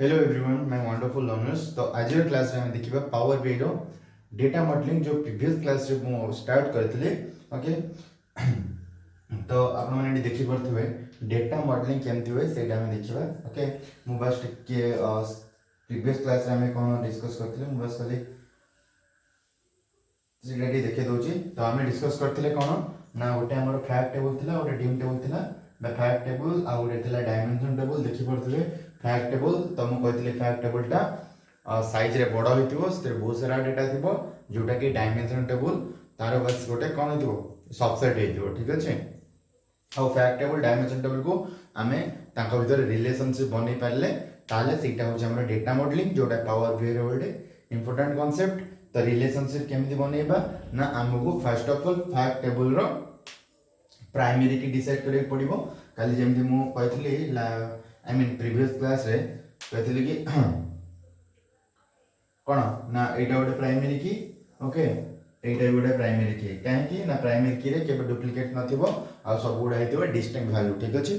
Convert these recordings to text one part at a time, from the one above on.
Hello everyone, मैं wonderful learners. तो आज क्लास में देखिबा पावर बीआई रो डेटा मॉडलिंग जो प्रीवियस क्लास रे मो स्टार्ट करथिले। ओके तो आपण माने देखि परथबे डेटा मॉडलिंग केमति होय सेटा हम देखिबा। ओके मु बस के प्रीवियस क्लास रे हम कोन डिस्कस करथिले मु बस खाली सिलेक्ट देखे दोची। तो हम डिस्कस करथिले कोन ना गोटे हमर फैक्ट टेबल थिला, गोटे डिम टेबल थिला, बा फैक्ट टेबल आ गोटे थिला डायमेंशन टेबल। देखि परथबे फैक्ट टेबल तो मु कहथिले फैक्ट टेबल टा साइज रे बड़ा होइतिबो, से बहुत सारा डेटा थिबो जोटा कि डायमेंशन टेबल तार बस गोटे कोन होइतिबो सबसेट हेतिबो। ठीक अछि। आ फैक्ट टेबल डायमेंशन टेबल को आमे तांका भीतर रिलेशनशिप बनै पारले ताले सेटा हो हमर डेटा मॉडलिंग जोटा पावर बीआई रे गोटे इंपोर्टेंट कांसेप्ट। तो रिलेशनशिप केमति बनेबा ना हमको first of all fact table रो प्राइमरी की डिसाइड करके पड़िबो। काली जेमति मु कहथिली आई मीन प्रीवियस क्लास रे कहथिली कि कोन ना एटा गोटे प्राइमरी की। ओके एटा गोटे प्राइमरी की काहे कि ना प्राइमरी की रे केबे डुप्लीकेट नथिबो आ सब गुडा हेतिबो डिस्टिंक्ट वैल्यू। ठीक अछि।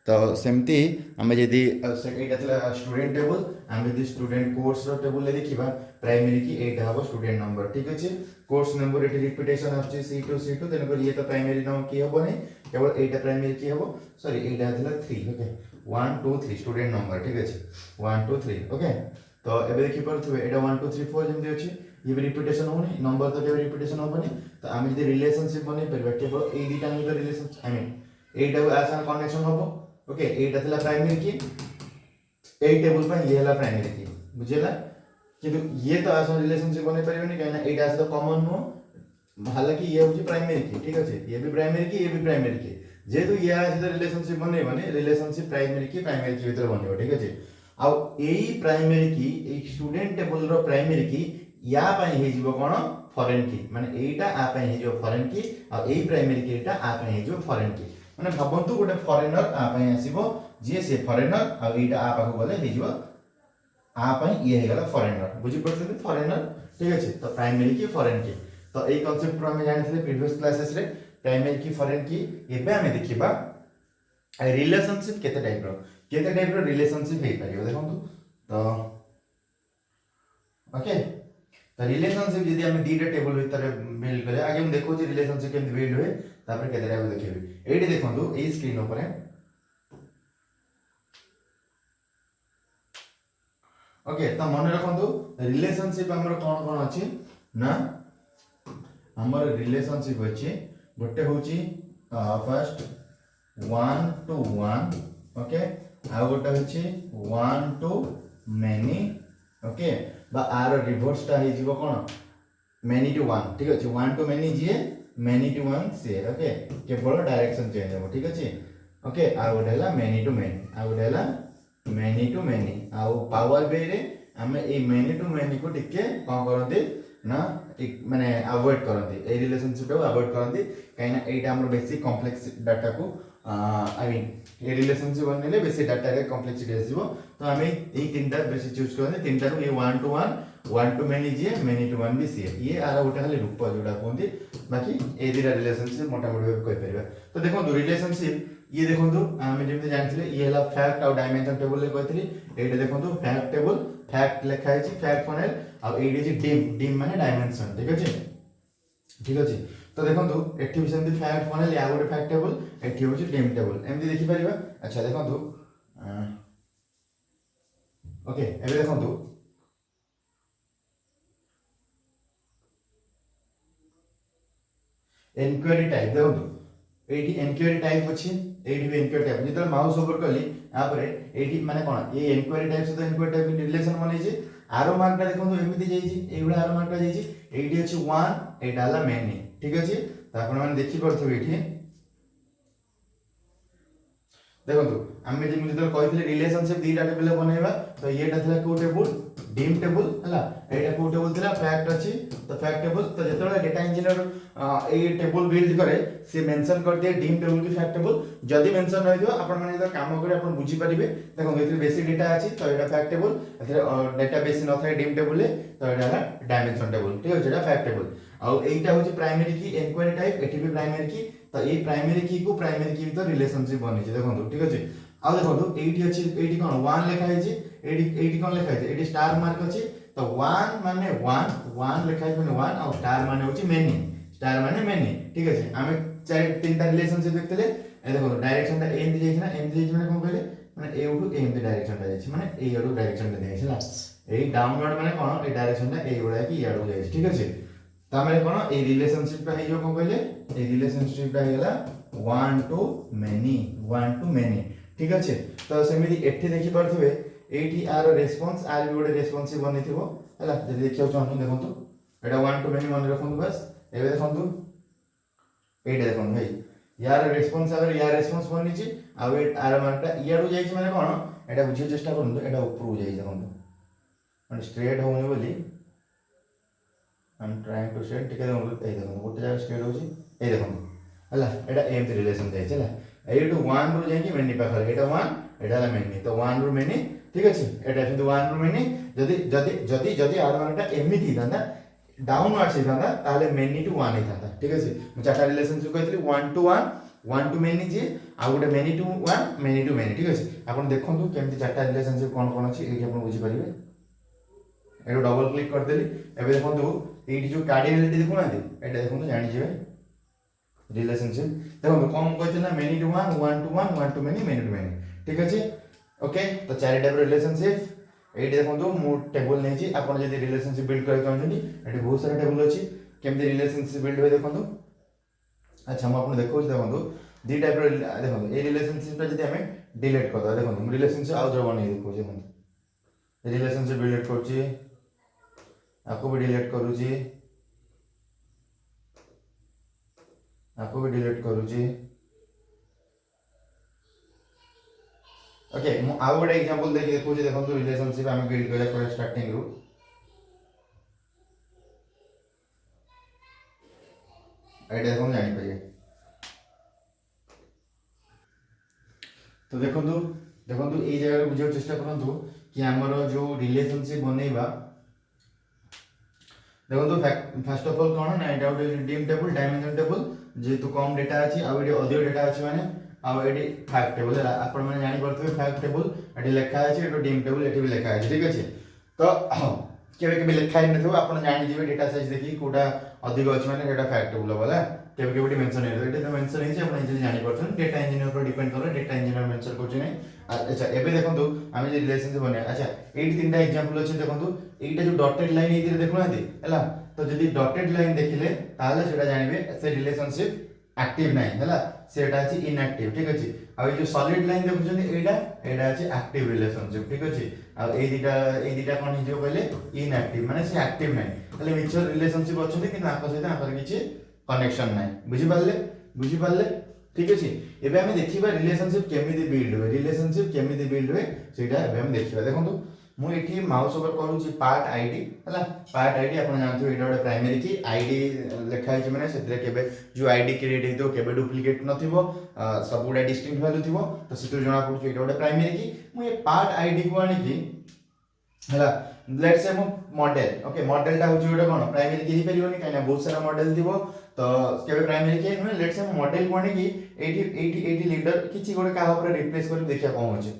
तो सेमती आमे जदी एटा थला स्टूडेंट टेबल आमे जदी स्टूडेंट कोर्स रो टेबल ले देखिबा प्राइमरी की एटा हबो स्टूडेंट नंबर। ठीक अछि। कोर्स नंबर एटी रिपीटेशन आछि C2 देन कर ये तो प्राइमरी नाम की हबो नै केवल एटा प्राइमरी की हबो सॉरी एटा थला 3। Okay 1 2 3 student number. ठीक अछि 1 2 3। ओके तो एबे देखि परथुबे एटा 1 2 3 4 जेमति अछि ये भी रिपीटेशन होनी नंबर तो केवल रिपीटेशन होबनी। तो आमे जदी रिलेशनशिप बनै परबा केवल ए दुटा में रिलेशन आई मीन एटा आसान कनेक्शन हबो। ओके एटा थला प्राइमरी की ए टेबल पर ये हला प्राइमरी की बुझेला किंतु ये तो आसान रिलेशनशिप बनै परिबनी काहे ना एटा आस तो कॉमन नो हालांकि ये होची प्राइमरी की। ठीक अछि ये भी प्राइमरी की ये भी प्राइमरी की जेतु ये आस रिलेशनशिप बनै बने रिलेशनशिप प्राइमरी की भीतर बनिबो। ठीक अछि। आ एई प्राइमरी की ए स्टूडेंट टेबल रो प्राइमरी की या पई हे जिवो कोन फॉरेन की माने एटा आ पई हे जिवो फॉरेन की आ एई प्राइमरी की एटा आ पई हे जिवो फॉरेन की माने भाबंतु गोटे फॉरेनर आ पई आसीबो जे से फॉरेनर आ एटा आ पाखु गले हे जिवो आ पई ये हे गला फॉरेनर बुझि पड़छथि फॉरेनर। ठीक अछि। तो प्राइमरी की फॉरेन की तो एई कांसेप्ट पर हम जानिथिले प्रीवियस क्लासेस रे प्राइमरी की फॉरेन की। एबे हम देखिबा रिलेशनशिप केते टाइप रो रिलेशनशिप हे परियो देखंतु। तो ओके तो रिलेशनशिप यदि हम दीटा टेबल भीतर बिल्ड करे आगे हम देखो जे रिलेशनशिप केमति बिल्ड होय तापर केते टाइप देखिबे एठी देखंतु ए स्क्रीन ऊपर है। ओके तो मन रखंतु रिलेशनशिप हमर कोन कोन अछि ना हमर रिलेशनशिप अछि गोटे होची फर्स्ट 1 to 1। ओके आ गोटे होची 1 to many। ओके बा आर रिवर्स टा हे जीवो कोन many to 1। ठीक अछि 1 to many J many to 1 से। ओके केवल डायरेक्शन चेंज हो। ठीक अछि। ओके आ गोटे हला many to many आ गोटे हला many to many आ पावर बे रे हमें ए many to many को टिके कोन करंती ना माने अवॉइड करंती ए रिलेशनशिप को अवॉइड करंती काइना एटा हमर बेसिक कॉम्प्लेक्स डाटा को आई मीन ए रिलेशनशिप बनले बेसिक डाटा रे कॉम्प्लेक्सिटी आसीबो। तो हमें ए तीनटा बेसी चूज करने तीनटा को ये 1 to 1 to many J many to 1 भी सी ये आरा गोटे खाली रूप जोडा कोंती बाकी ए दिरा रिलेशनशिप मोटा मोटी कहि परिबा। तो देखो रिलेशनशिप ये देखो आम जमी जानते ये है फैक्ट और डायमेंशन टेबल ले कहती ये देखो फैक्ट टेबल फैक्ट लिखा है फैक्ट फनेल और ये डिम डिम माने डायमेंशन। ठीक अच्छे ठीक अच्छे। तो देखो एठी भी सेमती फैक्ट फनेल या गोटे फैक्ट टेबल एठी होची डिम टेबल एमती देखि परिबा। अच्छा देखो ओके एबे देखो एनक्वायरी टाइप देखो एठी एनक्वायरी टाइप अछि एठी भी एनक्वायरी टाइप जेतल माउस ओवर करली या परे एठी माने कोन ए एनक्वायरी टाइप से एनक्वायरी टाइप रिलेशन बनै छै आरो मार्कटा देखो एमिति जाई छै एबडा आरो मार्कटा जाई छै एठी अछि 1 एटा हला मेनी। ठीक अछि। त आपण माने देखि परथबे एठी देखो आमे जे मुझे कहथिले रिलेशनशिप दीटा टेबल बनेबा तो येटा थला को टेबल डिम टेबल हला एटा को टेबल थला फैक्ट अछि तो फैक्ट टेबल तो जेतले डेटा इंजीनियर ए टेबल बिल्ड करे से मेंशन कर दे डिम टेबल की फैक्ट टेबल जदी मेंशन रहि दियो आपण माने काम करे आपण बुझी परिबे। देखो एथि बेसिक डेटा अछि तो एटा फैक्ट टेबल एथि डेटा बेसी न थाए डिम टेबल ले तो एटा डायमेंशन टेबल। ठीक अछि एटा फैक्ट टेबल आ एटा होची प्राइमरी की एनक्वायरी टाइप एठी भी प्राइमरी की तो ये प्राइमरी की को प्राइमरी की तो रिलेशनशिप बनी छै देखो। ठीक अछि। आ देखो एटी अछि एटी कोन 1 लिखा है जे एटी कोन लिखा है एटी स्टार मार्क अछि तो 1 माने 1 लिखा है माने 1 और स्टार माने होची मेनी स्टार माने मेनी ठीक अछि आमे चार तीनटा रिलेशनशिप देखतले ए देखो डायरेक्शन ता एम दी ना एम दी माने कोन कहले माने ए टू एम दी डायरेक्शन ता जाय माने ए आडू डायरेक्शन ता जाय छला ए डाउनवर्ड माने कोन ए डायरेक्शन ता ए बडा की आडू जाय ठीक अछि तामे कोन ए रिलेशनशिप ता हे जो कोन कहले ए रिलेशनशिप ता हेला वन टू मेनी ठीक अच्छे तो सेमिति एठी देखि परथिबे एठी आर रेस्पॉन्स आर भी गोटे रेस्पॉन्सिव बनिथिबो हला जदि देखियो चाहनु देखंतु एटा वन टू मेनी मन रखंतु बस एबे देखंतु एटा देखंतु भाई यार रेस्पॉन्स अगर यार रेस्पॉन्स बनिछि आ वे आर मानटा याडू जाइछि माने कोन एटा बुझियो चेष्टा करंतु एटा ऊपर जाइछि देखंतु माने स्ट्रेट होउनी बोली I am trying to set टिके देखंतु ए देखंतु गोटे जगह स्ट्रेट होछि ए देखंतु हला एटा एम थे रिलेशन जाइछि हला एटू 1 रु जाइछि मेनी पाखर एटा 1 एटा मेनी तो 1 रु मेनी ठीक अछि एटा किंतु 1 रु मेनी जदि जदि जदि जदि आर मानटा एमिति थांदा डाउनवर्ड से थांदा ताले मेनी टू 1 थांदा ठीक अछि म चारटा रिलेशनशिप कहथि 1 टू 1 टू मेनी जे आ गोटे many to 1 many to many ठीक अछि आपण देखंतु केमति चारटा रिलेशनशिप कोन कोन अछि एठी आपण बुझि परिबे एटू डबल क्लिक कर देली एबे देखंतु एठी जो कार्डिनलिटी देखु नांती एटा देखंतु जानि जेबे रिलेशनशिप देखो कौन कहते ना मेनी टू 1 टू मेनी ठीक अछि ओके तो चार टाइप रिलेशनशिप एठी देखंतु मु टेबल नै छी आपण जदी रिलेशनशिप बिल्ड करै चाहछनी एठी बहुत सारा टेबल अछि केमति रिलेशनशिप बिल्ड होय देखंतु अच्छा हम आपण देखौ देखंतु दी टाइप रो देखंतु ए रिलेशनशिप जदी हमें डिलीट कर दो देखंतु रिलेशनशिप आउ जो बनै देखौ देखंतु रिलेशनशिप डिलीट करछि आपको भी डिलीट करूछि आपको भी डिलीट करूची ओके मु आ गोटे एग्जांपल देखि देखौ जे देखंतु रिलेशनशिप हम बिल्ड करै पर स्टार्टिंग रू आइडिया कोन जानि परिए तो देखंतु देखंतु ए जगह बुझियो चेष्टा करंतु कि हमर जो रिलेशनशिप बनेबा देखो फर्स्ट ऑफ ऑल कौन ना एटा गोटे डीम टेबल डायमेंशन टेबल जेतु कम डेटा अछि आ एडी अधिक डेटा अछि माने आ एडी फैक्ट टेबल है आपण माने जानि परथबे फैक्ट टेबल एडी लिखा अछि एडो डीम टेबल एटी भी लिखा अछि ठीक अछि तो केबे केबे लिखा हि नथो आपण जानि जेबे डेटा साइज देखि कोटा अधिक अछि माने एटा फैक्ट टेबल वाला केबे केबे मेंशन है एटी तो मेंशन है जे आपण इजिली जानि परथन डेटा इंजीनियर पर डिपेंड करे डेटा इंजीनियर मेंशन करछि नै अच्छा एबे देखंतु आमे जे रिलेशनशिप बने अच्छा एटी तीनटा एग्जांपल अछि देखंतु एटा जो डॉटेड लाइन एतिर देखु नाथि हला तो जदी डॉटेड लाइन देखिले ताले सेटा जानिबे से रिलेशनशिप एक्टिव नाही हला सेटा अछि इनएक्टिव ठीक अछि आ जो सॉलिड लाइन देखुछन एटा एटा अछि एक्टिव रिलेशनशिप ठीक अछि आ ए दिटा कोन हिजो कहले इनएक्टिव माने से एक्टिव नाही खाली म्यूचुअल रिलेशनशिप अछि कि ना सहित आपर किछि कनेक्शन नाही बुझि पाले ठीक अछि एबे हम देखिबा रिलेशनशिप केमिति बिल्ड होय सेटा एबे हम देखिबा देखंतु मु एठी माउस ओवर करूची पार्ट आईडी हला पार्ट आईडी आपण जानथु एटा गोटे प्राइमरी की आईडी लिखा है माने सेते केबे जो आईडी क्रिएट हेतो केबे डुप्लीकेट नथिबो सब गुडा डिस्टिंक्ट वैल्यू थिबो तो सेते जणा पडुची एटा गोटे प्राइमरी की मु ए पार्ट आईडी को आनी की हला लेट्स से मु मॉडल ओके मॉडल ता होची गोटे कोन प्राइमरी की ही परिबोनी काइना बहुत सारा मॉडल थिबो तो केबे प्राइमरी की नुहे लेट्स से मॉडल को आनी की 80 लीडर किछि गोटे का ऊपर रिप्लेस कर देखिया कोन होची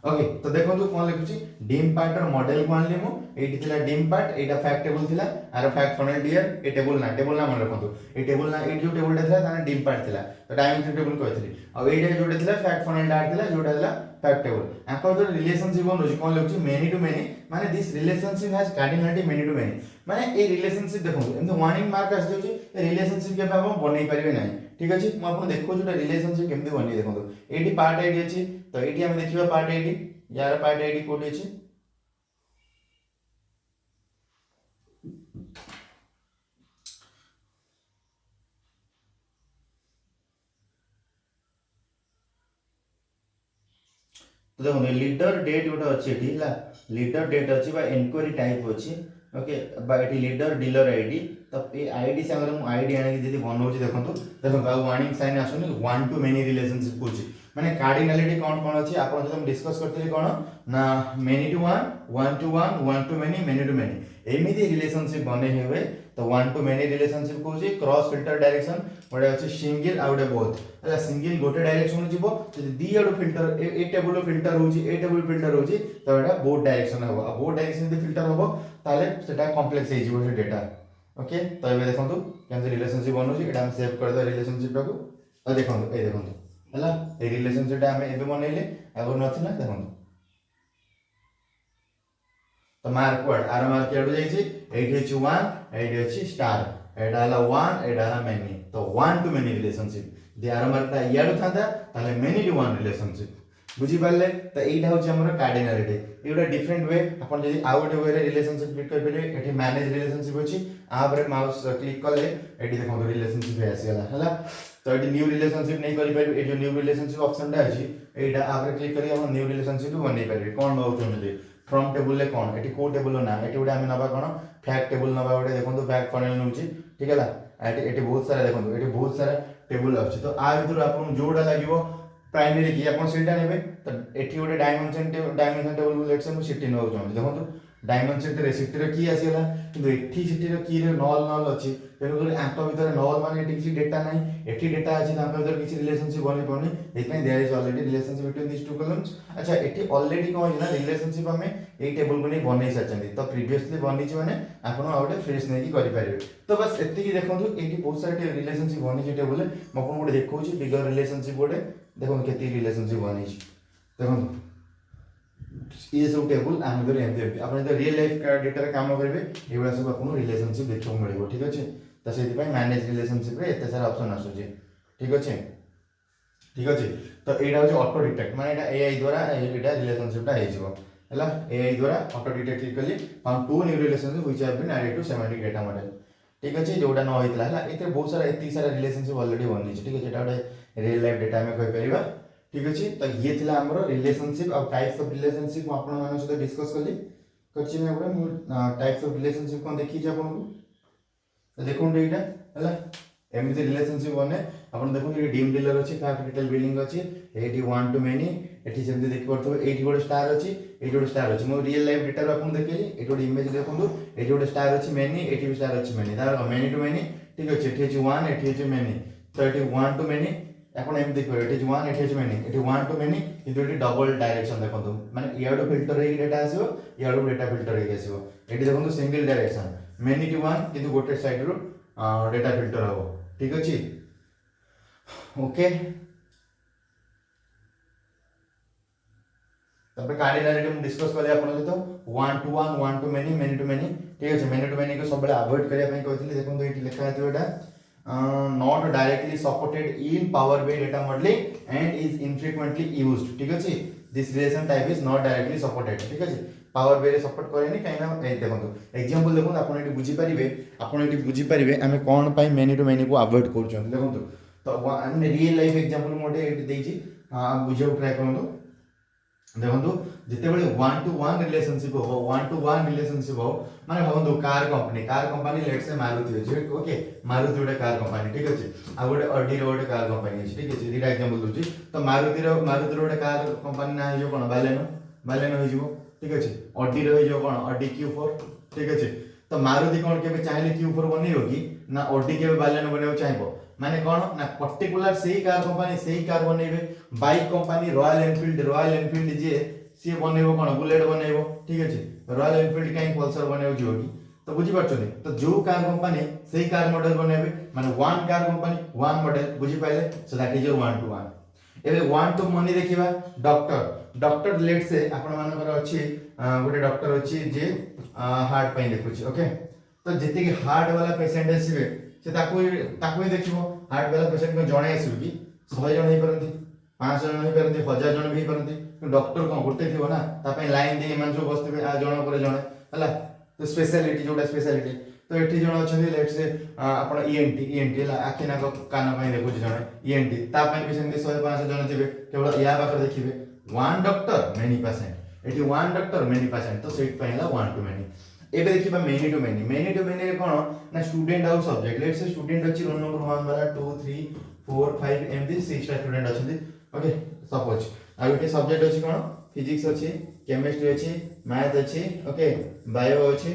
ओके तो देखो तो कौन लिखुची डिम पार्ट और मॉडल को आनले मु एटी थिला डिम पार्ट एटा फैक्ट टेबल थिला आरो फैक्ट फनल डियर ए टेबल ना मन रखंतु ए टेबल ना ए जो टेबल थिला ताना डिम पार्ट थिला तो डायमेंशन टेबल कहथि आ एटा जोटा थिला फैक्ट फनल डाट थिला जोटा थिला फैक्ट टेबल आको जो रिलेशनशिप बनोची कौन लिखुची मेनी टू मेनी माने this relationship has cardinality many to many माने ए रिलेशनशिप देखो एम वार्निंग मार्क आस जाउची ए रिलेशनशिप के हम बनै परिबे नै ठीक अछि म आपन देखो जोटा रिलेशनशिप केमति बनै देखो एटी पार्ट आईडी अछि तो एटी हम देखिबा पार्ट आईडी यार पार्ट आईडी कोडी अछि तो देखो लीडर डेट गोटे अछि एटी ला लीडर डेट अछि बा इंक्वायरी टाइप अछि ओके बा एटी लीडर डीलर आईडी तो ये आईडी सागर मु आईडी आनी जदी बनौछि देखंतु देखंतु आ वार्निंग साइन आसुनी वन टू मेनी रिलेशनशिप कोछि माने कार्डिनलिटी कोन कोन अछि आपण जदि हम डिस्कस करथिले कोन ना many to one to one to many एमिति रिलेशनशिप बने हेबे तो वन टू मेनी रिलेशनशिप कोछि क्रॉस फिल्टर डायरेक्शन गोटे अछि सिंगल आ गोटे बोथ हला सिंगल गोटे डायरेक्शन जिवो जदि दी आडो फिल्टर ए टेबल फिल्टर होछि ए टेबल फिल्टर होछि तो एटा बोथ डायरेक्शन हबो आ बोथ डायरेक्शन जदि फिल्टर हबो ताले सेटा कॉम्प्लेक्स हे जिवो से डेटा ओके तो ये देखो केमती रिलेशनशिप बनौछि एटा हम सेव कर दो रिलेशनशिप टाको तो देखो ए देखो हला ए रिलेशनशिप टा हम एबे बनैले आगो नथिला देखो तो मार्क वर्ड आर मार्क केडो जाई छी एठी अछि 1 एठी अछि स्टार एटा हला 1 एटा हला many to one to many relationship they are mark ता याडो थांदा ताले मेनी टू वन रिलेशनशिप बुझी पाले तो एटा होछि हमर कार्डिनलिटी एटा डिफरेंट वे अपन जदी आउट गोटे वे रिलेशनशिप फिट कर पेले एठी मैनेज रिलेशनशिप अछि आ पर माउस क्लिक करले एठी देखो रिलेशनशिप हे आसी गला हला तो एठी न्यू रिलेशनशिप नहीं करि पाबे ए जो न्यू रिलेशनशिप ऑप्शन टा अछि एटा आ पर क्लिक करी हम न्यू रिलेशनशिप बनै पाबे कोन नौ चोमे फ्रॉम टेबल ले कोन एठी को टेबल ना एठी गोटे हम नबा कोन फैक्ट टेबल नबा गोटे देखो फैक्ट फनेल नउची ठीक है ला एठी एठी बहुत सारा देखो एठी बहुत सारा टेबल अछि तो आ भीतर आपन जोडा लागिवो प्राइमरी की अपन सीटा नेबे तो एठी गोटे डायमेंशन टेबल लेट्स से मु सिटी नउ चाहू देखो डायमेंशन रे सिटी रे की आसीला किंतु एठी सिटी रे की रे नल अछि तेनु कर आंक भीतर नल माने एठी किछि डेटा नाही एठी डेटा अछि तांका भीतर किछि रिलेशनशिप बनि पनी एतै there is already relationship between this two columns अच्छा एठी ऑलरेडी कोन है ना रिलेशनशिप हमें ए टेबल को नै बनै सचंदी तो प्रीवियसली बनि छि माने आपण आउटे फ्रेश नै की करि पारिबे तो बस एति की देखंतु एठी बहुत सारा रिलेशनशिप बनि छि टेबल म आपण गोटे देखौ छि बिगर रिलेशनशिप गोटे देखो केती रिलेशनशिप बनै छि देखो ये सब टेबल आम इधर एमती आप रियल लाइफ डेटा रे काम करेंगे ये सब आपको रिलेशनशिप देखने मिले ठीक अच्छे तो से मैनेज रिलेशनशिप रे एते सारा ऑप्शन आसुचे ठीक अच्छे तो एटा हो ऑटो डिटेक्ट माने एटा एआई द्वारा एटा रिलेशनशिप टा हे जिवो हला एआई द्वारा ऑटो डिटेक्ट क्लिक करली found two new relationship which have been added to semantic data model ठीक अच्छे जोटा न होइतला हला एते बहुत सारा एती सारा रिलेशनशिप ऑलरेडी बनि छि ठीक अच्छे एटा रियल लाइफ डेटा में कहि परिबा ठीक अच्छे तो ये थिला हमरो रिलेशनशिप और टाइप्स ऑफ रिलेशनशिप आपण माने सहित डिस्कस करली करछि मैं एबे टाइप्स ऑफ रिलेशनशिप कोन देखि जे आपण को देखो एटा हला एमती रिलेशनशिप बने आपण देखो ये डीम डीलर अछि फैक्ट डिटेल बिलिंग अछि एटी वन टू मेनी एटी सेमती देखि परथो एटी गोटे स्टार अछि एटी गोटे स्टार अछि मो रियल लाइफ डेटा आपण देखिली एटी गोटे इमेज देखंतु एटी गोटे स्टार अछि मेनी एटी भी स्टार अछि मेनी तार मेनी टू मेनी ठीक अछि एटी अछि 1 एटी अछि मेनी तो एटी 1 टू मेनी आपण एम देखिबो एटी 1 एटी अछि मेनी एटी 1 टू मेनी किंतु एटी डबल डायरेक्शन देखंतु माने याडो फिल्टर हे डेटा आसीबो याडो डेटा फिल्टर हे आसीबो एटी देखंतु सिंगल डायरेक्शन मेनी टू 1 किंतु गोटे साइड रो डेटा फिल्टर हबो ठीक अछि ओके तब कार्डिनलिटी हम डिस्कस करले आपण तो 1 to 1 to many to many ठीक अछि मेनी टू मेनी को सब बेला अवॉइड करिया पई कहथिले देखंतु एटी लिखा हेतु एटा not directly supported in Power BI data modeling and is infrequently used ठीक अछि this relation type is not directly supported ठीक अछि Power BI रे सपोर्ट करेनी काइना ए देखंतु एग्जांपल देखंतु आपण एटी बुझी परिबे हमें कोन पई मेनी टू मेनी को अवॉइड करछन देखंतु तो हमने रियल लाइफ एग्जांपल मोटे एटी देछि बुझियो ट्राई करंतु देखो जिते बड़े 1 टू 1 रिलेशनशिप हो 1 टू 1 रिलेशनशिप हो माने भावंतु कार कंपनी लेट से मारुति अछि ओके मारुति गोटे कार कंपनी ठीक अछि आ गोटे ऑडी रो गोटे कार कंपनी अछि ठीक अछि दीटा एग्जांपल दोछि तो मारुति रो गोटे कार कंपनी ना हिजो कोन बालेनो हिजो ठीक अछि ऑडी रो हिजो कोन ऑडी Q4 ठीक अछि तो मारुति कोन केबे चाहिले Q4 बनेयो कि ना ऑडी केबे बालेनो बनेयो चाहिबो माने कोन ना पर्टिकुलर सेही कार बनेबे बाइक कंपनी रॉयल एनफील्ड जे सी बनेबो कोन बुलेट बनेबो ठीक अछि रॉयल एनफील्ड काई पल्सर बनेबो जोगी तो बुझी परछनी तो जो कार कंपनी सेही कार मॉडल बनेबे माने one car company one model बुझी पाइले so that is your 1 to 1 एबे 1 टू मनी देखिबा डॉक्टर लेट से आपण मानकर अछि गोटे डॉक्टर अछि जे हार्ट पई देखुछि ओके तो जति कि हार्ट वाला पेशेंट आसीबे से ताकू ही देखिबो हार्ट वाला पेशेंट को जणे आसीबो कि 100 जण हे परंती 500 जण हे परंती 1000 जण भी परंती डॉक्टर को गोटे थिबो ना ता पई लाइन दे मन जो बसते आ जण पर जण हला तो स्पेशलिटी जोटा स्पेशलिटी तो एठी जण अछंदी लेट से आपण ईएनटी ला आखि ना कान पई देखुछि जण ईएनटी ता पई भी सेंती 100 500 जण थिबे केवल या बाकर देखिबे वन डॉक्टर मेनी पेशेंट एठी वन डॉक्टर मेनी पेशेंट तो सेट पई ला 1 टू मेनी एबे देखिबा मेनी टू मेनी रे कोन ना स्टूडेंट आउ सब्जेक्ट लेट्स से स्टूडेंट अछि रोल नंबर 1 वाला 2 3 4 5 एमदी 6 टा स्टूडेंट अछंती ओके सपोज आ गोटे सब्जेक्ट अछि कोन फिजिक्स अछि केमिस्ट्री अछि मैथ अछि ओके बायो अछि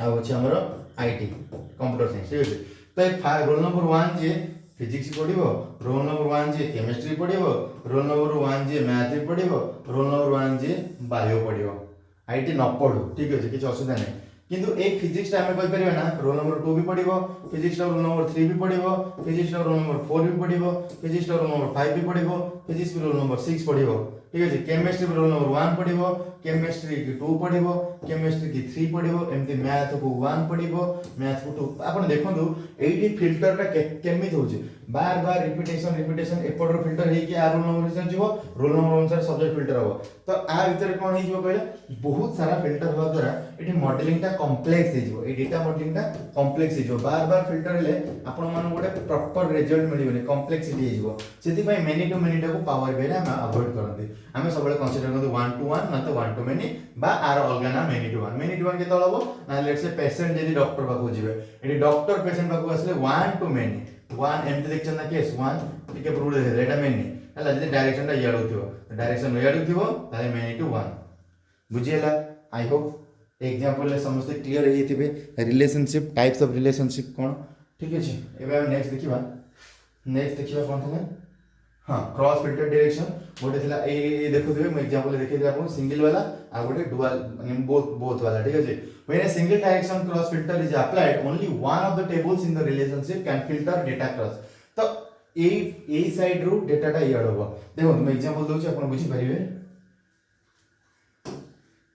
आ अछि हमर आईटी कंप्यूटर साइंस ठीक अछि तो रोल नंबर 1 जे फिजिक्स पढ़िबो रोल नंबर 1 जे केमिस्ट्री पढ़िबो रोल नंबर 1 जे मैथ पढ़िबो रोल नंबर 1 जे बायो पढ़िबो आईटी न पढ़ू ठीक अछि किछ असुविधा नै किंतु एक फिजिक्स टा हमें कहि परिबा ना रोल नंबर 2 भी पढ़िबो फिजिक्स टा रोल नंबर 3 भी पढ़िबो फिजिक्स टा रोल नंबर 4 भी पढ़िबो फिजिक्स टा रोल नंबर 5 भी पढ़िबो फिजिक्स रोल नंबर 6 पढ़िबो ठीक अछि केमिस्ट्री रोल नंबर 1 पढ़िबो केमिस्ट्री की 2 पढ़िबो केमिस्ट्री की 3 पढ़िबो एमती मैथ को 1 पढ़िबो मैथ को 2 आपण देखंतु एठी फिल्टर टा केमित होउची बार बार रिपीटेशन एपडर फिल्टर हे कि आ रोल नंबर हिसाब जीवो रोल नंबर अनुसार सब्जेक्ट फिल्टर हो तो आ भीतर कोन हे जीवो कहले बहुत सारा फिल्टर होवा द्वारा एठी मॉडलिंग टा कॉम्प्लेक्स हे जीवो ए डेटा मॉडलिंग टा कॉम्प्लेक्स हे जीवो बार बार फिल्टर हेले आपण मान गोटे प्रॉपर रिजल्ट मिलिबनी कॉम्प्लेक्सिटी हे जीवो सेति पय मेनी टू मेनी टा को पावर बेले हम अवॉइड करंती हमें सबले कंसीडर करंती 1 to 1 ना तो 1 to many बा आर अलगा ना मेनी टू 1 के तळबो ना लेट्स से पेशेंट जदी डॉक्टर पाखो जिवे एठी डॉक्टर पेशेंट पाखो आसले 1 to many 1 एमती देखछन ना केस 1 टिके प्रूव दे एटा मेनी हला जदी डायरेक्शन टा याडू थिवो डायरेक्शन याडू थिवो ताले मेनी टू 1 बुझियला आई होप एग्जांपल ले समस्त क्लियर हे थिबे रिलेशनशिप टाइप्स ऑफ रिलेशनशिप कोन ठीक अछि एबे हम नेक्स्ट देखिबा कोन थले हां क्रॉस फिल्टर डायरेक्शन गोटे थिला ए देखुथिबे म एग्जांपल देखै आपन सिंगल वाला आ गोटे डुअल माने बोथ वाला ठीक अछि when a single direction cross filter is applied only one of the tables in the relationship can filter data cross तो ए साइड रो डेटा टा याड होबो देखो म एग्जांपल दोछि आपन बुझि परिबे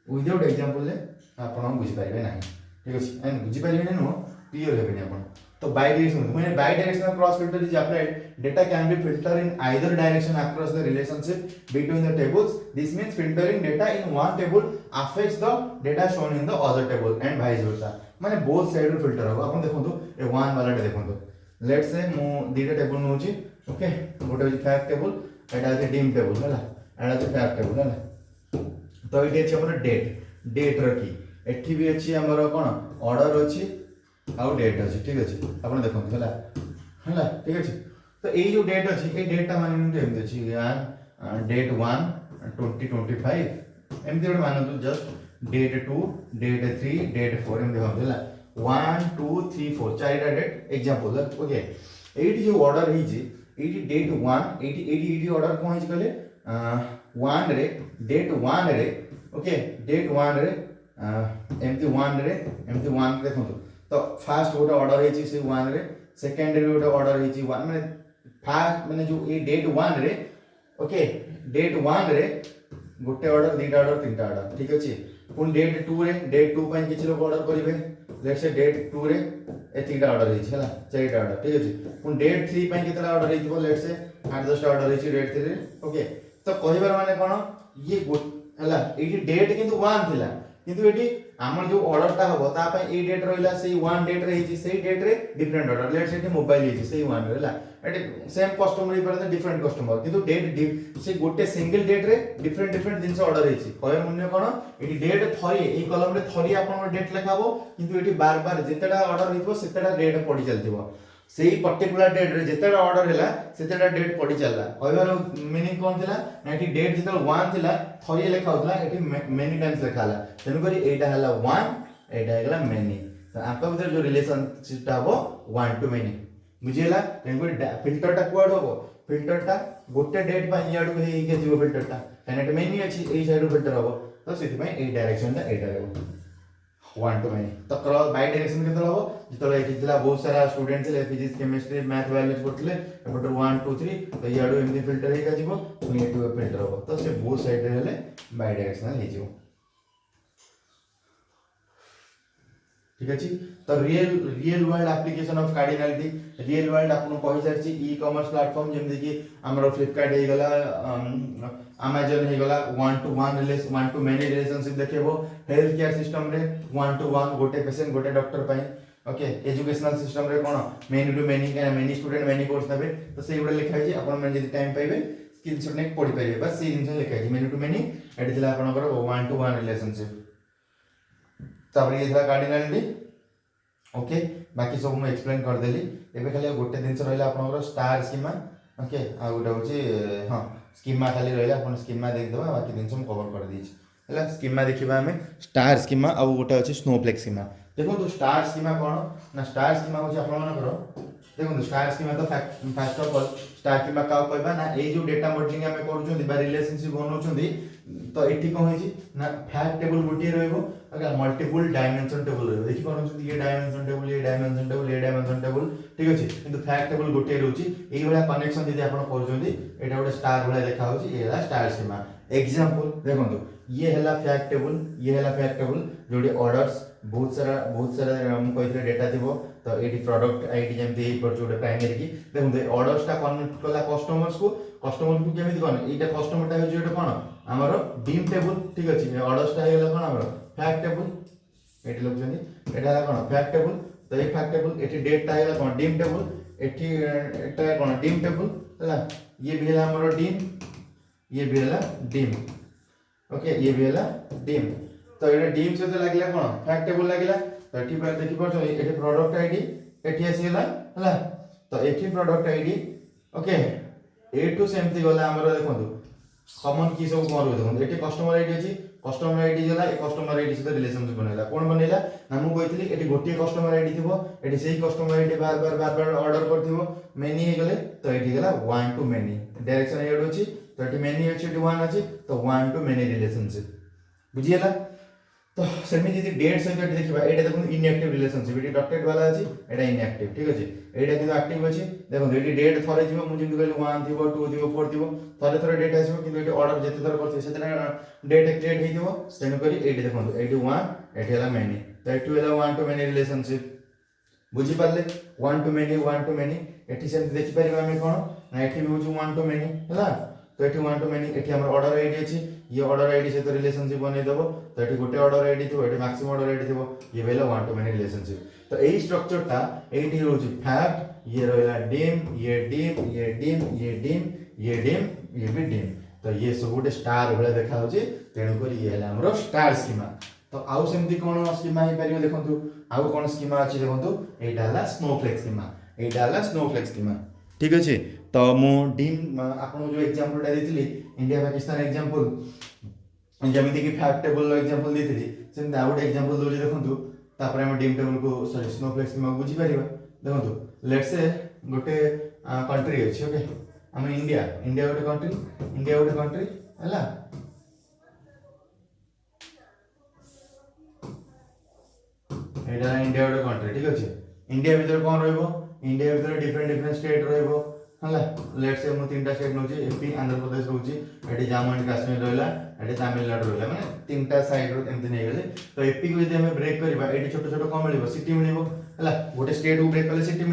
विदाउट एग्जांपल ले आपन बुझि परिबे नाही ठीक अछि एंड बुझि परिबे नो क्लियर हेबे आपन तो bi direction when by directional cross filter is applied data can be filtered in either direction across the relationship between the tables this means filtering data in one table affects the data shown in the other table and vice versa माने both side रो filter हो अपन देखंतु ए one वाला टे देखंतु let's say मु दीटा table नउची okay गोटे fact table एटा है dim table हला एटा है फैक्ट टेबल हला तो इटे अछि हमर डेट रखी एठी भी अछि हमर कोन ऑर्डर अछि आउ डेट अछि ठीक अछि आपण देखंतु हला हला ठीक अछि तो ए जो डेट अछि ए डेट ता माने एमते अछि डेट 1 2025 एमते गोटे मानतु जस्ट डेट 2 डेट 3 डेट 4 एमते हम हला 1 2 3 4 चारटा डेट एग्जांपल ओके एठी जो ऑर्डर ही जी एठी डेट 1 एठी ऑर्डर कोन हिज कहले 1 रे डेट 1 रे ओके डेट 1 रे एमती 1 रे एमती 1 देखंतु तो फास्ट गोटे ऑर्डर है से 1 रे सेकंड रे गोटे ऑर्डर है 1 माने फास्ट माने जो ए डेट 1 रे ओके डेट 1 रे गोटे ऑर्डर दीटा ऑर्डर तीनटा ऑर्डर ठीक अछि पुन डेट 2 रे डेट 2 पय किछि लोग ऑर्डर करिवे लेट्स से डेट 2 रे एतिटा ऑर्डर है हला चारटा ऑर्डर ठीक अछि पुन डेट 3 पय कितला ऑर्डर है लेट्स से 8 10 टा ऑर्डर है डेट 3 रे ओके तो कहिबार माने कोन ये हला एठी डेट किंतु 1 थिला किंतु एठी हमर जो ऑर्डर ता हबो ता पय ए डेट रहिला से 1 डेट रही छी से डेट रे different order let's say mobile ही से 1 रेला एटी सेम कस्टमर ही परते डिफरेंट कस्टमर किंतु डेट से गोटे सिंगल डेट रे डिफरेंट जिंस ऑर्डर हेची कय मूल्य कोन एटी डेट थरी ए कॉलम रे थरी आपन डेट लिखाबो किंतु एटी बार बार जेतेडा ऑर्डर हितबो सेतेडा डेट पडी चलतिबो सेही पर्टिकुलर डेट रे जेतेडा ऑर्डर हैला सेतेडा डेट पडी चलला कहबार मीनिंग कोन थिला एटी डेट जेतल 1 थिला थरी लिखा होतला एटी मेनी टाइम्स लिखाला तेनु करी एटा हला 1 एटा हला मेनी तो आपका भीतर जो रिलेशनशिप ता हो 1 to many बुझियला तेनु करी फिल्टर ता कोड होबो फिल्टर ता गोटे डेट पा याडू हे के जीव फिल्टर ता एनेट मेनी अछि ए साइड फिल्टर होबो तो सेति में ए डायरेक्शन ता एटा रहबो 1 to many तो क्रॉस बाय डायरेक्शन केतल होबो जितले एठी थिला बहुत सारा स्टूडेंट थिले फिजिक्स केमिस्ट्री मैथ बायोलॉजी पढले एपटर 1 2 3 तो याडू एमदी फिल्टर हे का जीवो पुनी एटू फिल्टर होबो तो से बोथ साइड रे हेले बाय डायरेक्शनल हे जीवो ठीक अछि तो real world application of cardinality real world आपन कहि सरछि ई कॉमर्स प्लेटफॉर्म जेम कि हमरो फ्लिपकार्ट हे गला अमेज़न हे गला 1 to 1 relation 1 to many relationship देखेबो हेल्थ केयर सिस्टम रे 1 to 1 गोटे पेशेंट गोटे डॉक्टर पई ओके एजुकेशनल सिस्टम रे कोन मेनी टू मेनी के मेनी स्टूडेंट मेनी कोर्स नेबे तो सेही उडे लिखा छै आपन मन जदी टाइम पाइबे स्क्रीनशॉट ने पढि परिबे बस सेही जिंस लिखा छै मेनी टू मेनी एडी दिला आपन 1 to 1 रिलेशनशिप तापर ये था कार्डिनालिटी ओके बाकी सब मुझे एक्सप्लेन करदेली एबे खाली गोटे जिनस रहा आपंकर स्टार स्कीमा ओके आ गोटे हूँ हाँ स्कीमा खाली रहा आप स्कीमा देखिदेवा बाकी जिनस मुझे कवर कर देछि है स्कीमा देखा आम स्टार स्कीमा आउ गोटे अच्छे स्नोफ्लेक्स स्कीमा देखो स्टार स्कीमा कौन ना स्टार स्कीमा हूँ आप देखो स्टार स्कीमा तो fast of all star schema का कहबा ना ए जो डेटा मॉडलिंग हम करूछन बा रिलेशनशिप बनाउछन तो एठी कोन होई ना फैक्ट टेबल गोटे रहइबो अगर मल्टीपल डायमेंशन टेबल रहइबो देखि कोन ये डायमेंशन टेबल ये डायमेंशन टेबल ये डायमेंशन टेबल ठीक अछि किंतु फैक्ट टेबल गोटे रहउछि एई वाला कनेक्शन यदि आपण करूछन एटा गोटे स्टार वाला देखा होछि ए वाला स्टार स्कीमा एग्जांपल देखो ये है फैक्ट टेबल ये है फैक्ट टेबल जोड़ी ऑर्डर्स बहुत सारा मुझे डेटा थी तो ये प्रोडक्ट आईडी जमी गोटे प्राइमरी की देखो ऑर्डर्सटा कनेक्ट कला कस्टमर्स को केमी कौन यहाँ कस्टमरटा हो कौन आमर डीम टेबल ठीक अच्छे ऑर्डर्सटा हो कौन आम फैक्ट टेबल ये लिखुं यहाँ कौन फैक्ट टेबल तो ये फैक्ट टेबल ये डेटा है कौन डीम टेबल ये कौन डीम टेबल है ये भी है आमर डीम ये भी है डीम ओके ये भी है डीम तो ये डीम सहित लगे कौन फैक्ट टेबल लगे तो ये देखिए ये प्रोडक्ट आईडी ये आसीगला है तो ये प्रोडक्ट आईडी ओके एठू सेमती गला आमर देखो कमन की सब कौन देखो ये कस्टमर आईडी अच्छी कस्टमर आईडी गला कस्टमर आईडी सहित रिलेशनशिप बनैला कौन बनैला ना मु कहितली एटी गोटे कस्टमर आईडी थिबो एटी सेही कस्टमर आईडी बार बार ऑर्डर करथिबो मेनी हे गले तो एटी गला वन टू मेनी डायरेक्शन एड अछि तो एटी मेनी अछि एटी वन अछि तो वन टू मेनी रिलेशनशिप बुझियला तो सेमी जदी डेट सहित देखिबा एटा देखो इनएक्टिव रिलेशनशिप एटी डॉटेड वाला अछि एटा इनएक्टिव ठीक अछि एटा किंतु एक्टिव अछि देखो एटी डेट थरे जिवो मु जेंति कहली 1 थिबो 2 थिबो 4 थिबो थरे थरे डेट आसीबो किंतु एटी ऑर्डर जेते थरे करथि सेते डेट क्रिएट हेतिबो तेनु करी एटी देखो एटी 1 एटी हला मेनी तो एटी हला 1 टू मेनी रिलेशनशिप बुझी पाले 1 टू मेनी एटी सेम देखि परिबा हम कोन ना एटी भी होछु 1 टू मेनी हला तो एटी 1 टू मेनी एटी हमर ऑर्डर आईडी अछि ये ऑर्डर आईडी से तो रिलेशनशिप बनै देबो तो एटी गोटे ऑर्डर आईडी थो एटी मैक्सिमम ऑर्डर आईडी थो ये भेला 1 टू मेनी रिलेशनशिप तो एई स्ट्रक्चर ता एटी होछि फैक्ट ये रहला डीम ये डीम ये डीम ये डीम ये डीम ये भी डीम तो ये सब गोटे स्टार भले देखा होछि तेनु करी ये हला हमरो स्टार स्कीमा तो आउ सेमती कोन स्कीमा हे परियो देखंतु आउ कोन स्कीमा अछि देखंतु एटा हला स्नोफ्लेक्स स्कीमा एटा हला स्नोफ्लेक्स स्कीमा ठीक अछि तो मु डीम आपन जो एग्जांपल टा देथिली इंडिया पाकिस्तान एग्जांपल जमिति कि फैक्ट टेबल एग्जांपल देथिली सेम आउट एग्जांपल दोली देखंतु तापर हम डीम टेबल को सॉरी स्नोफ्लेक्स स्कीमा बुझी परिबा देखंतु लेट्स से गोटे कंट्री अछि ओके हम इंडिया गोटे कंट्री हला एटा इंडिया गोटे कंट्री ठीक अछि इंडिया भीतर कोन रहइबो इंडिया भीतर डिफरेंट स्टेट रहइबो हला लेट्स से मु तीनटा स्टेट नउची एमपी आंध्र प्रदेश रहउची एटी जम्मू एंड कश्मीर रहला एटी तमिलनाडु रहला माने तीनटा साइड रो एमति नै गेले तो एपी को यदि हम ब्रेक करबा एटी छोट छोट कम मिलिबो सिटी मिलिबो हला गोटे स्टेट को ब्रेक करले सिटी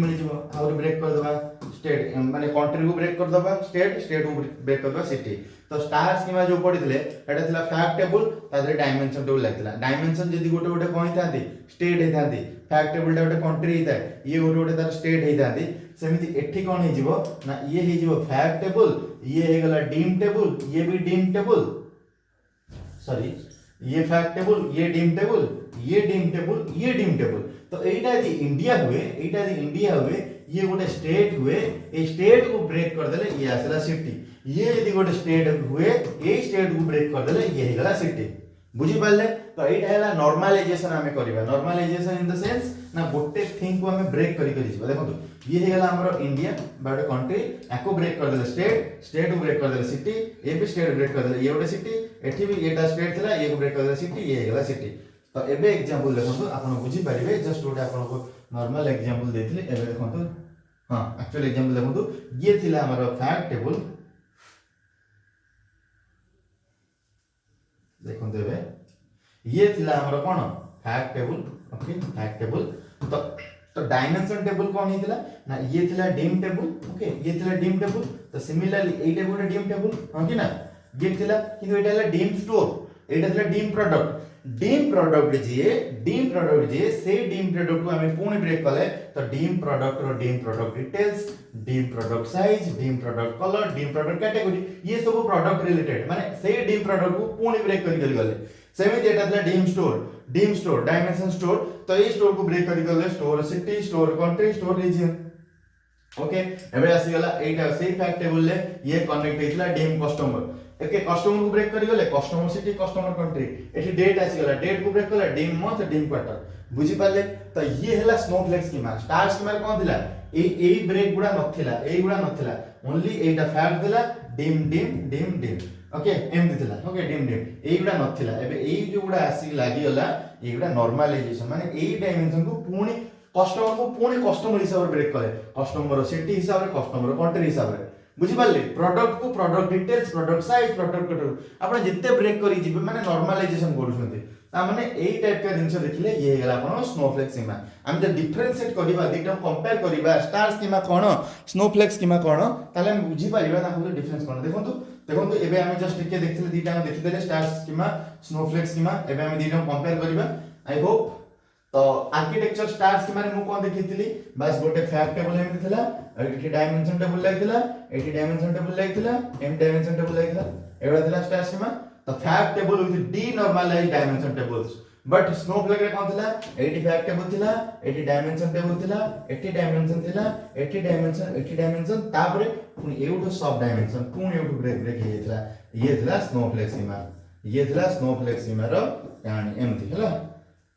मिलिजिवो और ब्रेक कर दबा स्टेट माने कंट्री को ब्रेक कर दबा स्टेट को ब्रेक कर दबा सिटी तो स्टार स्कीमा जो पडितले एटा थिला फैक्ट टेबल तादरे डायमेंशन टेबल लागतिला डायमेंशन जदी गोटे गोटे कोइ थांती स्टेट हे थांती फैक्ट टेबल टा गोटे कंट्री हे थाए ये गोटे गोटे तार स्टेट हे थांती सेमिति एठी कोन हे जिवो ना ये हे जिवो फैक्ट टेबल ये हे गला डीम टेबल ये भी डीम टेबल सॉरी ये फैक्ट टेबल ये डीम टेबल ये डीम टेबल ये डीम टेबल तो एटा यदि इंडिया हुए ये गोटे स्टेट हुए ए स्टेट को ब्रेक कर देले ये आसला सिटी ये यदि गोटे स्टेट हुए ए स्टेट को ब्रेक कर देले ये हेगला सिटी बुझी पाले तो एटा हैला नॉर्मलाइजेशन हमें करबा नॉर्मलाइजेशन इन द सेंस ना गोटे थिंग को हमें ब्रेक करी जिबा देखो ये हेगला हमरो इंडिया बाटे कंट्री एको ब्रेक कर देले स्टेट को ब्रेक कर देले सिटी ए भी स्टेट ब्रेक कर देले ये गोटे सिटी एठी भी एटा स्टेट थिला ये को ब्रेक कर देले सिटी ये हेगला सिटी तो एबे एग्जांपल देखो आपण बुझी परिबे जस्ट गोटे आपण को नॉर्मल एग्जांपल देथिले एबे देखो हां एक्चुअल एग्जांपल देखो ये थिला हमरो फैक्ट टेबल देखो देबे ये थिला हमरो कोन fact table okay fact table तो डायमेंशन टेबल कोन हितला ना ये थिला डीम टेबल ओके ये थिला डीम टेबल तो सिमिलरली एटा गोटे डीम टेबल हां कि ना ये थिला किंतु एटा हला डीम स्टोर एटा थिला डीम प्रोडक्ट जे से डीम प्रोडक्ट को हमें पुणी ब्रेक कले तो डीम प्रोडक्ट रो dim product details dim product size dim product colour dim product category ये सब प्रोडक्ट रिलेटेड माने से डीम प्रोडक्ट को पुणी ब्रेक करी गले सेमिति एटा था dim dim store dimension store तो ये स्टोर को ब्रेक करी गले store city store country store region okay एबे आसी गला एटा सेही फैक्ट टेबल ले ये कनेक्ट हेतला डिम कस्टमर एके कस्टमर को ब्रेक करी गले कस्टमर सिटी कस्टमर कंट्री एठी डेट आसी गला डेट को ब्रेक कला डिम मंथ डिम क्वार्टर बुझी पाले तो ये हला स्नोफ्लेक स्कीमा स्टार स्कीमा कोन थिला ए ब्रेक गुडा नथिला ए गुडा नथिला ओनली एटा फैक्ट थिला dim dim dim dim okay एमती थिला ओके डिम डिम ए गुडा नथिला एबे ए जो गुडा आसी लागी गला ए गुडा नॉर्मलाइजेशन माने ए डायमेंशन को पूर्ण कस्टमर को पुणी कस्टमर हिसाब से ब्रेक करे कस्टमर सिटी हिसाब से कस्टमर कंट्री हिसाब से बुझी पाले प्रोडक्ट को product details product size product आपण जिते ब्रेक करी जिबे माने नॉर्मलाइजेशन करूछन्ते ता माने एई टाइप का जिंस देखिले ये हेला आपण स्नोफ्लेक स्कीमा हम जे डिफरेंशिएट करबा दिटा कंपेयर करबा स्टार स्कीमा कोन स्नोफ्लेक स्कीमा कोन ताले हम बुझी पारिबा ताको डिफरेंस कोन देखंतु एबे हम जस्ट टिके देखिले दिटा हम देखिदेले स्टार स्कीमा स्नोफ्लेक स्कीमा एबे हम दिटा कंपेयर करबा आई होप तो आर्किटेक्चर स्टार स्कीमा रे मु कोन देखितली बस गोटे फैक्ट टेबल एमति थिला एठी डायमेंशन टेबल लागितला एठी डायमेंशन टेबल लागितला एम डायमेंशन टेबल लागितला एवडा थिला स्टार स्कीमा तो fact table with denormalized dimension tables but snowflake रे कोन थिला एठी फैक्ट टेबल थिला एठी डायमेंशन टेबल थिला एठी डायमेंशन थिला एठी डायमेंशन तापरे पुनी एउडो सब डायमेंशन पुनी एउडो ब्रेक ब्रेक हेथिला ये थिला स्नोफ्लेक स्कीमा ये थिला स्नोफ्लेक स्कीमा रो कहानी एमति हला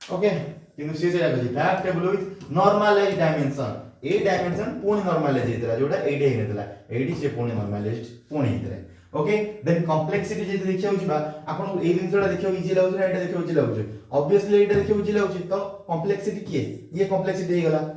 ओके किंतु से जे लागि fact table with normalised dimension ए डायमेंशन पुनी नॉर्मलाइज हेतला जोटा एडी हेतला एडी से पुनी नॉर्मलाइज्ड पुनी हेतला ओके देन कॉम्प्लेक्सिटी जे देखियो जिबा आपन ए जिंसडा देखियो इजी लागु छै एटा देखियो इजी लागु छै ऑब्वियसली एटा देखियो इजी लागु छै तो कॉम्प्लेक्सिटी किए ये कॉम्प्लेक्सिटी हे गला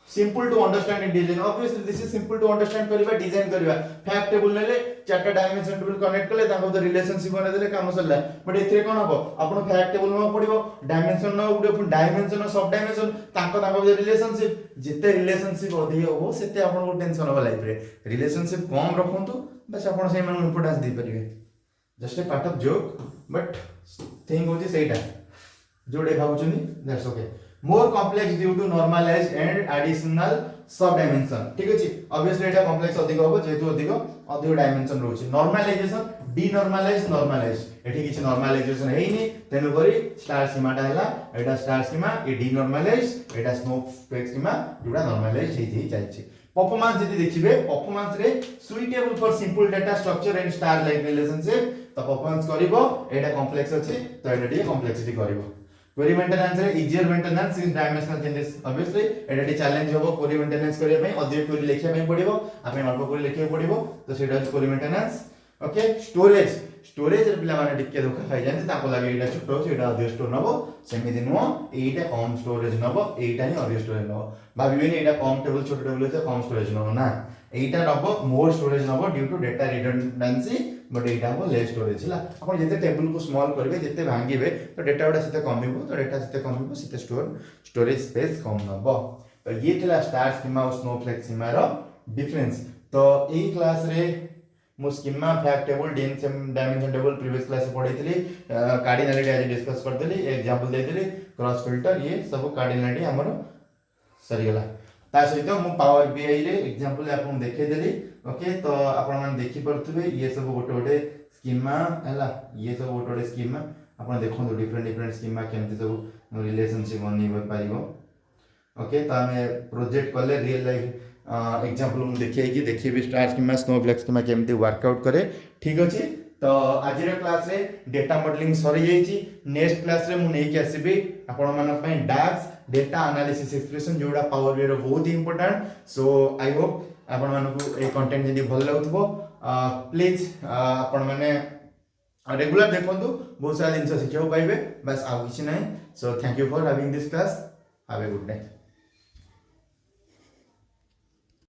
simple to understand in design obviously this is simple to understand करबा डिजाइन करबा फैक्ट टेबल नेले चारटा डायमेंशन टेबल कनेक्ट करले ताको तो रिलेशनशिप बना देले काम सरला बट एथरे कोन हबो आपण फैक्ट टेबल न पडिबो डायमेंशन न उडे पुन डायमेंशन सब डायमेंशन ताको ताको रिलेशनशिप जिते रिलेशनशिप अधिक हो सेते आपण को टेंशन हो लाइफ रे रिलेशनशिप कम रखंतु बस आपण से मन इंपोर्टेंस दे परिबे just a part of joke but thing होची सेटा जोडे भाउचनी that's okay more complex due to normalized and additional sub dimension ठीक अछि ऑब्वियसली एटा कॉम्प्लेक्स अधिक होबो जेतु अधिक डायमेंशन रहउछि नॉर्मलाइजेशन डीनॉर्मलाइज नॉर्मलाइज एठी किछ नॉर्मलाइजेशन हेइनी तेनु करी स्टार स्कीमाटा हला एटा स्टार स्कीमा ए डीनॉर्मलाइज एटा स्नोफ्लेक स्कीमा जोडा नॉर्मलाइज हेइ जाइछि परफॉर्मेंस यदि देखिबे परफॉर्मेंस रे suitable for simple data structure and star like relationship तो परफॉर्मेंस करिवो एटा कॉम्प्लेक्स अछि तो एटा डी कॉम्प्लेक्सिटी करिवो क्वेरी मेंटेनेंस रे इजियर मेंटेनेंस इन डायमेंशनल चेंजेस ऑब्वियसली एटा डी चैलेंज होबो क्वेरी मेंटेनेंस करिया पई अधिक क्वेरी लिखिया पई पडिबो आपे अल्प क्वेरी लिखिया पडिबो तो सेटा क्वेरी मेंटेनेंस ओके स्टोरेज रे पिला माने टिके धोखा खाइ जाने ताको लागि एटा छोटो सेटा अधिक स्टोर नबो सेमिति नो एटा कम स्टोरेज नबो एटा ही अधिक स्टोरेज नबो भाबिबेनी एटा कम टेबल छोटो टेबल तो कम स्टोरेज नबो ना एटा नबो मोर स्टोरेज नबो due to data redundancy but एटा हो लेस स्टोरेज हला आपण जते टेबल को स्मॉल करबे जते भांगीबे तो डेटा उडा सेते कमिबो तो डेटा सेते कमिबो सेते स्टोरेज स्पेस कम नबो तो ये थिला स्टार स्कीमा और स्नोफ्लेक स्कीमा रो डिफरेंस तो ए क्लास रे मो schema fact table dimension table previous class से पढैतली कार्डिनलिटी आज डिस्कस करदेली एग्जांपल देदेली क्रॉस फिल्टर ये सब कार्डिनलिटी हमर सरी गला ता सहित मु पावर बीआई रे एग्जांपल आपन देखै देली ओके तो आपण मन देखि परथबे ये सब गोटे गोटे स्कीमा हला ये सब गोटे गोटे स्कीमा आपण देखो डिफरेंट स्कीमा केमति सब रिलेशनशिप बनि पारिबो ओके तो हमें प्रोजेक्ट कले रियल लाइफ एग्जांपल मु देखि भी स्टार स्कीमा स्नोफ्लेक स्कीमा केमति वर्कआउट करे ठीक अछि तो आज क्लास रे डेटा मॉडलिंग सरी जाइछि नेक्स्ट क्लास रे मु नै के आसीबी आपण मन पय डाक्स डेटा एनालिसिस एक्सप्रेशन जोड़ा पावर बी रो बहुत इंपोर्टेंट सो आई होप आपण मन को ए कंटेंट जदी भल लागुथबो प्लीज आपण माने रेगुलर देखंतु बहुत सारा दिन शिक्षा पाइबे बस आ किछि नै so thank you for having this class have a good night.